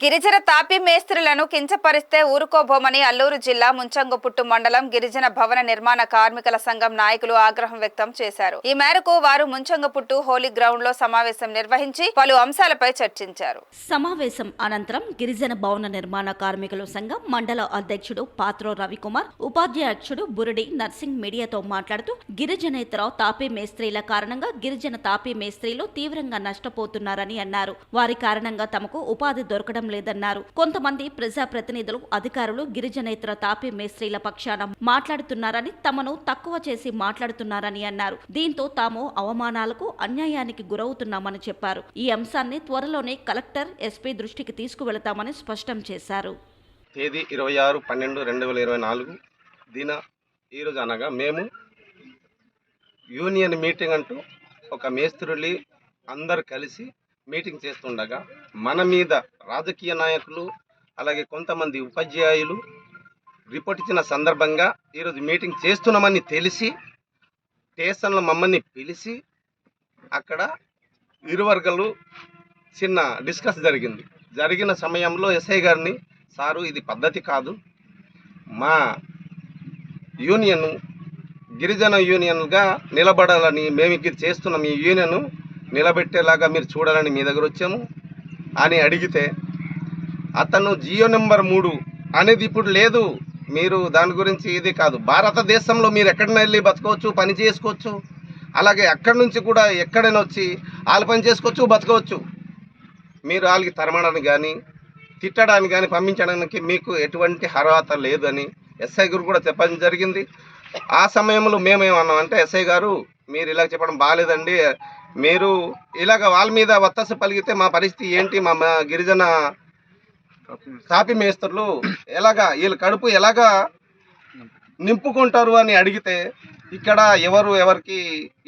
గిరిజన తాపీ మేస్త్రులను కించపరిస్తే ఊరుకోబోమని అల్లూరు జిల్లా ముంచంగుపుట్టు మండలం గిరిజన భవన నిర్మాణ కార్మికుల సంఘం నాయకులు ఆగ్రహం వ్యక్తం చేశారు. ఈ మేరకు వారు ముంచంగుపుట్టు హోలీ గ్రౌండ్ లో సమావేశం నిర్వహించి పలు అంశాలపై చర్చించారు. సమావేశం అనంతరం గిరిజన భవన నిర్మాణ కార్మికుల సంఘం మండల అధ్యక్షుడు పాత్రో రవికుమార్, ఉపాధ్యక్షుడు బురడి నర్సింగ్ మీడియాతో మాట్లాడుతూ గిరిజనేతర తాపీ మేస్త్రీల కారణంగా గిరిజన తాపీ మేస్త్రీలు తీవ్రంగా నష్టపోతున్నారని అన్నారు. వారి కారణంగా తమకు ఉపాధి దొరకడం లేదన్నారు. కొంతమంది ప్రజాప్రతినిధులు, అధికారులు గిరిజనేతర తాపీ మేస్త్రీల పక్షాన మాట్లాడుతున్నారని, తమను తక్కువ చేసి మాట్లాడుతున్నారని అన్నారు. దీంతో తాము అవమానాలకు, అన్యాయానికి గురవుతున్నామని చెప్పారు. ఈ అంశాన్ని త్వరలోనే కలెక్టర్, ఎస్పీ దృష్టికి తీసుకువెళతామని స్పష్టం చేశారు. తేదీ 26/12/2024 దిన ఈరోజు అనగా మేము యూనియన్ మీటింగ్ అంటూ ఒక మేస్త్రులు అందరు కలిసి మీటింగ్ చేస్తుండగా మన మీద రాజకీయ నాయకులు అలాగే కొంతమంది ఉపాధ్యాయులు రిపోర్ట్ ఇచ్చిన సందర్భంగా ఈరోజు మీటింగ్ చేస్తున్నామని తెలిసి స్టేషన్లో మమ్మల్ని పిలిచి అక్కడ ఇరు వర్గాలు చిన్న డిస్కస్ జరిగిన సమయంలో ఎస్ఐ గారిని, సారు ఇది పద్ధతి కాదు, మా యూనియన్ గిరిజన యూనియన్గా నిలబడాలని మేము ఇది చేస్తున్నాం, ఈ యూనియన్ నిలబెట్టేలాగా మీరు చూడాలని మీ దగ్గర వచ్చాము అని అడిగితే అతను జియో నెంబర్ 3 అనేది ఇప్పుడు లేదు, మీరు దాని గురించి ఇది కాదు, భారతదేశంలో మీరు ఎక్కడైనా వెళ్ళి బతకవచ్చు, పని చేసుకోవచ్చు, అలాగే అక్కడి నుంచి కూడా ఎక్కడైనా వచ్చి వాళ్ళు పని చేసుకోవచ్చు, బతకవచ్చు, మీరు వాళ్ళకి తరమడానికి కానీ తిట్టడానికి కానీ పంపించడానికి మీకు ఎటువంటి అర్హత లేదు అని ఎస్ఐ గారు కూడా చెప్పడం జరిగింది. ఆ సమయంలో మేమేమన్నాం అంటే, ఎస్ఐ గారు మీరు ఇలా చెప్పడం బాగాలేదండి, మీరు ఇలాగ వాళ్ళ మీద వత్తసు పలిగితే మా పరిస్థితి ఏంటి, మా గిరిజన తాపీ మేస్త్రులు ఎలాగా వీళ్ళ కడుపు ఎలాగా నింపుకుంటారు అని అడిగితే, ఇక్కడ ఎవరికి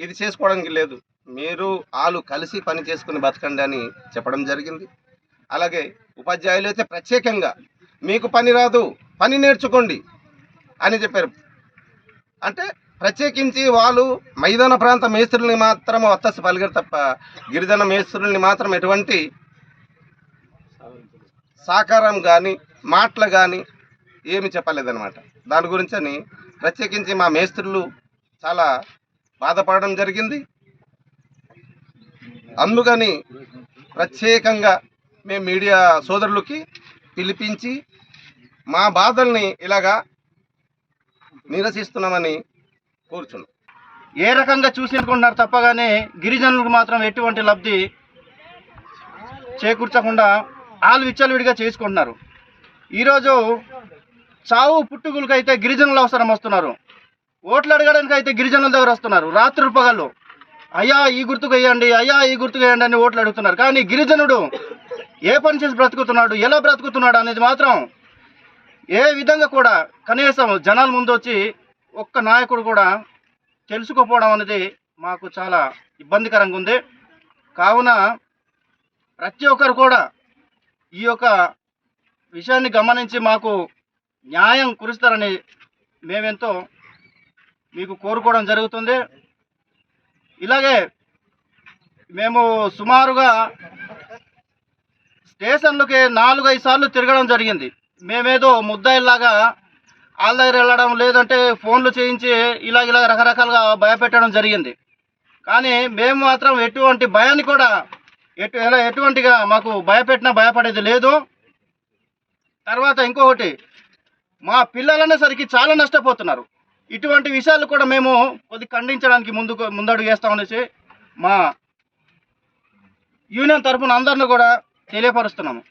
ఇది చేసుకోవడానికి లేదు, మీరు వాళ్ళు కలిసి పని చేసుకుని బతకండి అని చెప్పడం జరిగింది. అలాగే ఉపాధ్యాయులు అయితే ప్రత్యేకంగా మీకు పని రాదు, పని నేర్చుకోండి అని చెప్పారు. అంటే ప్రత్యేకించి వాళ్ళు మైదాన ప్రాంత మేస్త్రుల్ని మాత్రం వత్తసు పలిగారు తప్ప గిరిజన మేస్త్రుల్ని మాత్రం ఎటువంటి సహకారం కానీ మాటలు కానీ ఏమి చెప్పలేదన్నమాట. దాని గురించి అని ప్రత్యేకించి మా మేస్త్రులు చాలా బాధపడడం జరిగింది. అందుకని ప్రత్యేకంగా మేము మీడియా సోదరులకి పిలిపించి మా బాధల్ని ఇలాగా నిరసిస్తున్నామని కూర్చున్నాం. ఏ రకంగా చూసుకుంటున్నారు తప్పగానే గిరిజనులకు మాత్రం ఎటువంటి లబ్ధి చేకూర్చకుండా వాళ్ళు విచ్చలవిడిగా చేసుకుంటున్నారు. ఈరోజు చావు పుట్టుకులకైతే గిరిజనులు అవసరం వస్తున్నారు, ఓట్లు అడగడానికి అయితే గిరిజనుల దగ్గర వస్తున్నారు. రాత్రి పగళ్ళు అయ్యా ఈ గుర్తుకు వేయండి, అయ్యా ఈ గుర్తుకు వేయండి అని ఓట్లు అడుగుతున్నారు. కానీ గిరిజనుడు ఏ పని చేసి బ్రతుకుతున్నాడు, ఎలా బ్రతుకుతున్నాడు అనేది మాత్రం ఏ విధంగా కూడా కనీసం జనాల ముందు వచ్చి ఒక్క నాయకుడు కూడా తెలుసుకోపోవడం అనేది మాకు చాలా ఇబ్బందికరంగా ఉంది. కావున ప్రతి ఒక్కరు కూడా ఈ యొక్క విషయాన్ని గమనించి మాకు న్యాయం కురుస్తారని మేమెంతో మీకు కోరుకోవడం జరుగుతుంది. ఇలాగే మేము సుమారుగా స్టేషన్లకి 4-5 సార్లు తిరగడం జరిగింది. మేమేదో ముద్దాయిల్లాగా వాళ్ళ దగ్గర వెళ్ళడం, లేదంటే ఫోన్లు చేయించి ఇలా రకరకాలుగా భయపెట్టడం జరిగింది. కానీ మేము మాత్రం ఎటువంటి భయాన్ని కూడా ఎటువంటిగా మాకు భయపెట్టినా భయపడేది లేదు. తర్వాత ఇంకొకటి, మా పిల్లలనే సరికి చాలా నష్టపోతున్నారు. ఇటువంటి విషయాలు కూడా మేము కొద్ది ఖండించడానికి ముందడుగు వేస్తామనేసి మా యూనియన్ తరఫున అందరిని కూడా తెలియపరుస్తున్నాము.